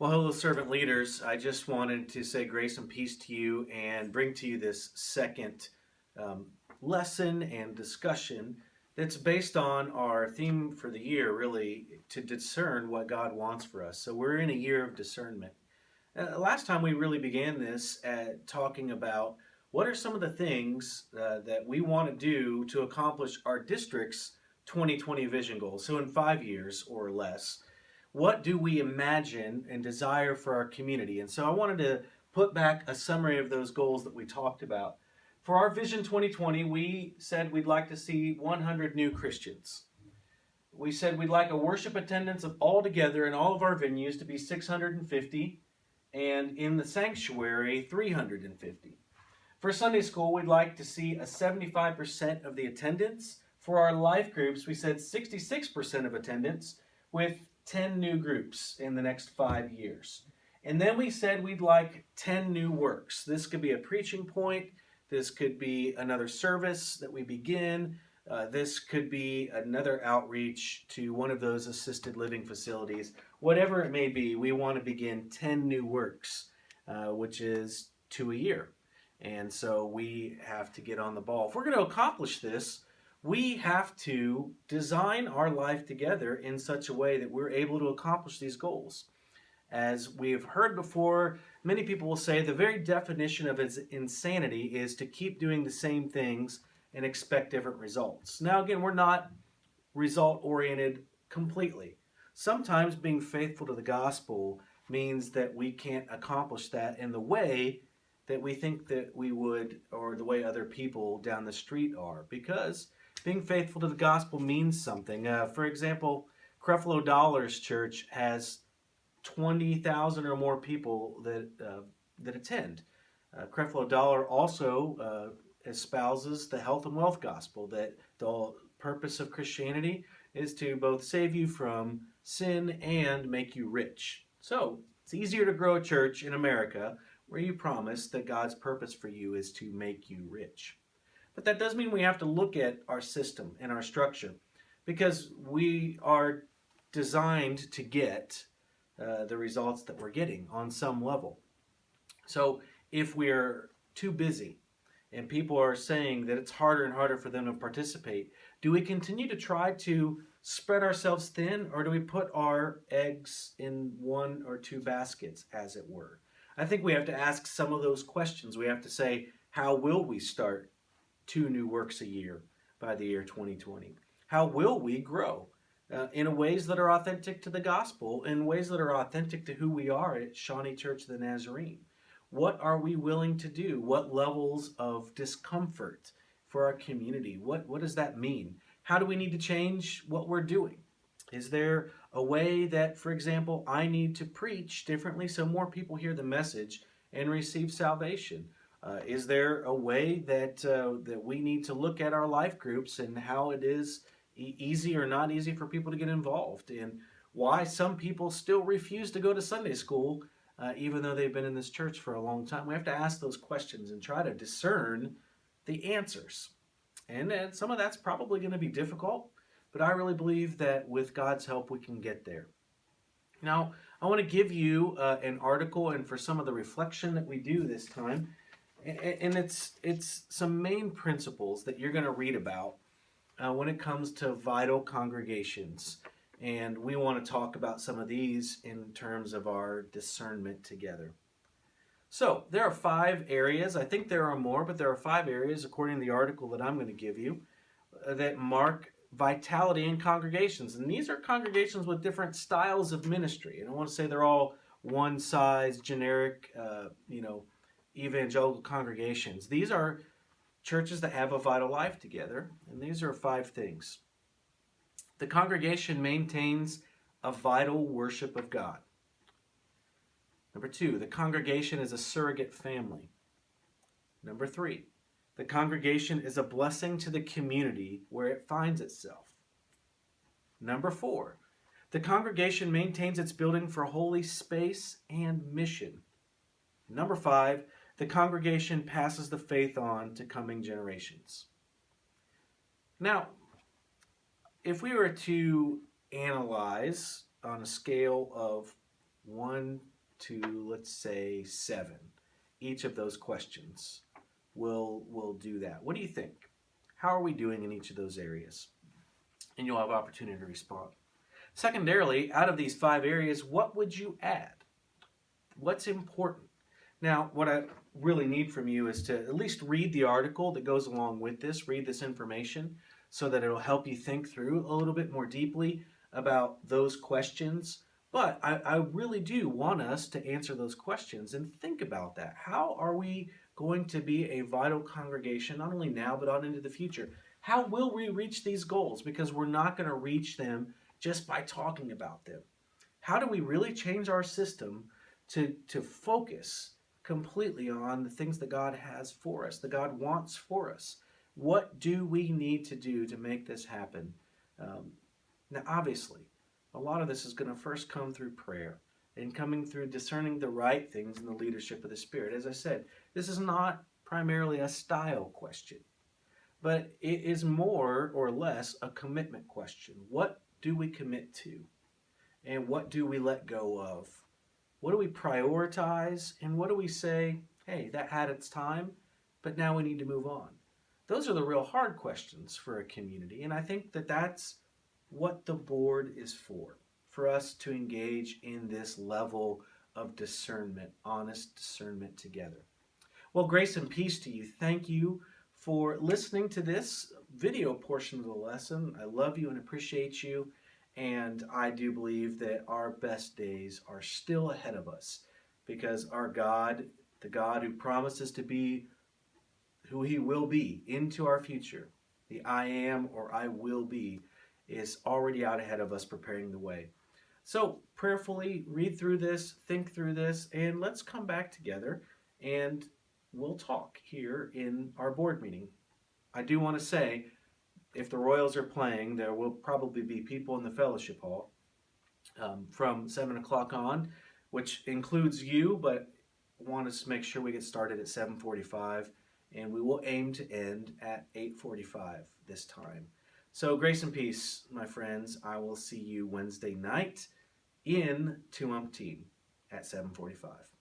Well, hello, servant leaders. I just wanted to say grace and peace to you and bring to you this second um, lesson and discussion that's based on our theme for the year, really, to discern what God wants for us. So we're in a year of discernment. Last time we really began this at talking about what are some of the things that we want to do to accomplish our district's 2020 vision goals. So in 5 years or less, what do we imagine and desire for our community? And so I wanted to put back a summary of those goals that we talked about. For our Vision 2020, we said we'd like to see 100 new Christians. We said we'd like a worship attendance of all together in all of our venues to be 650, and in the sanctuary 350. For Sunday school, we'd like to see a 75% of the attendance. For our life groups, we said 66% of attendance with 10 new groups in the next 5 years. And then we said we'd like 10 new works. This could be a preaching point. This could be another service that we begin. This could be another outreach to one of those assisted living facilities. Whatever it may be, we want to begin 10 new works, which is 2 a year. And so we have to get on the ball. If we're going to accomplish this, we have to design our life together in such a way that we're able to accomplish these goals. As we've heard before, many people will say the very definition of insanity is to keep doing the same things and expect different results. Now, again, we're not result oriented completely. Sometimes being faithful to the gospel means that we can't accomplish that in the way that we think that we would, or the way other people down the street are, because being faithful to the gospel means something. For example, Creflo Dollar's church has 20,000 or more people that attend. Creflo Dollar also espouses the health and wealth gospel, that the purpose of Christianity is to both save you from sin and make you rich. So it's easier to grow a church in America where you promise that God's purpose for you is to make you rich. But that does mean we have to look at our system and our structure, because we are designed to get the results that we're getting on some level. So if we're too busy and people are saying that it's harder and harder for them to participate, do we continue to try to spread ourselves thin, or do we put our eggs in one or two baskets, as it were? I think we have to ask some of those questions. We have to say, how will we start 2 new works a year by the year 2020? How will we grow in ways that are authentic to the gospel, in ways that are authentic to who we are at Shawnee Church of the Nazarene? What are we willing to do? What levels of discomfort for our community? What does that mean? How do we need to change what we're doing? Is there a way that, for example, I need to preach differently so more people hear the message and receive salvation? Is there a way that we need to look at our life groups and how it is easy or not easy for people to get involved, and why some people still refuse to go to Sunday school even though they've been in this church for a long time? We have to ask those questions and try to discern the answers. And some of that's probably going to be difficult, but I really believe that with God's help we can get there. Now, I want to give you an article, and for some of the reflection that we do this time, and it's some main principles that you're going to read about when it comes to vital congregations. And we want to talk about some of these in terms of our discernment together. So there are 5 areas. I think there are more, but there are 5 areas, according to the article that I'm going to give you, that mark vitality in congregations. And these are congregations with different styles of ministry. And I want to say they're all one size, generic, evangelical congregations. These are churches that have a vital life together. And these are 5 things. The congregation maintains a vital worship of God. Number 2, the congregation is a surrogate family. Number 3, the congregation is a blessing to the community where it finds itself. Number 4, the congregation maintains its building for holy space and mission. Number 5, the congregation passes the faith on to coming generations. Now, if we were to analyze on a scale of 1 to, let's say, 7. Each of those questions will do that. What do you think? How are we doing in each of those areas? And you'll have opportunity to respond. Secondarily, out of these 5 areas, what would you add? What's important? Now, what I really need from you is to at least read the article that goes along with this, read this information, so that it'll help you think through a little bit more deeply about those questions. But I really do want us to answer those questions and think about that. How are we going to be a vital congregation, not only now, but on into the future? How will we reach these goals? Because we're not going to reach them just by talking about them. How do we really change our system to focus completely on the things that God has for us, that God wants for us? What do we need to do to make this happen? Now, obviously, a lot of this is going to first come through prayer and coming through discerning the right things in the leadership of the Spirit. As I said, this is not primarily a style question, but it is more or less a commitment question. What do we commit to? And what do we let go of? What do we prioritize? And what do we say, hey, that had its time, but now we need to move on? Those are the real hard questions for a community. And I think that that's what the board is for us to engage in this level of discernment, honest discernment together. Well, grace and peace to you. Thank you for listening to this video portion of the lesson. I love you and appreciate you. And I do believe that our best days are still ahead of us because our God, the God who promises to be who he will be into our future, the I am or I will be, is already out ahead of us preparing the way. So prayerfully read through this, think through this, and let's come back together and we'll talk here in our board meeting. I do want to say, if the Royals are playing, there will probably be people in the fellowship hall from 7 o'clock on, which includes you, but want us to make sure we get started at 7:45, and we will aim to end at 8:45 this time. So grace and peace, my friends. I will see you Wednesday night in Tuumptine at 7:45.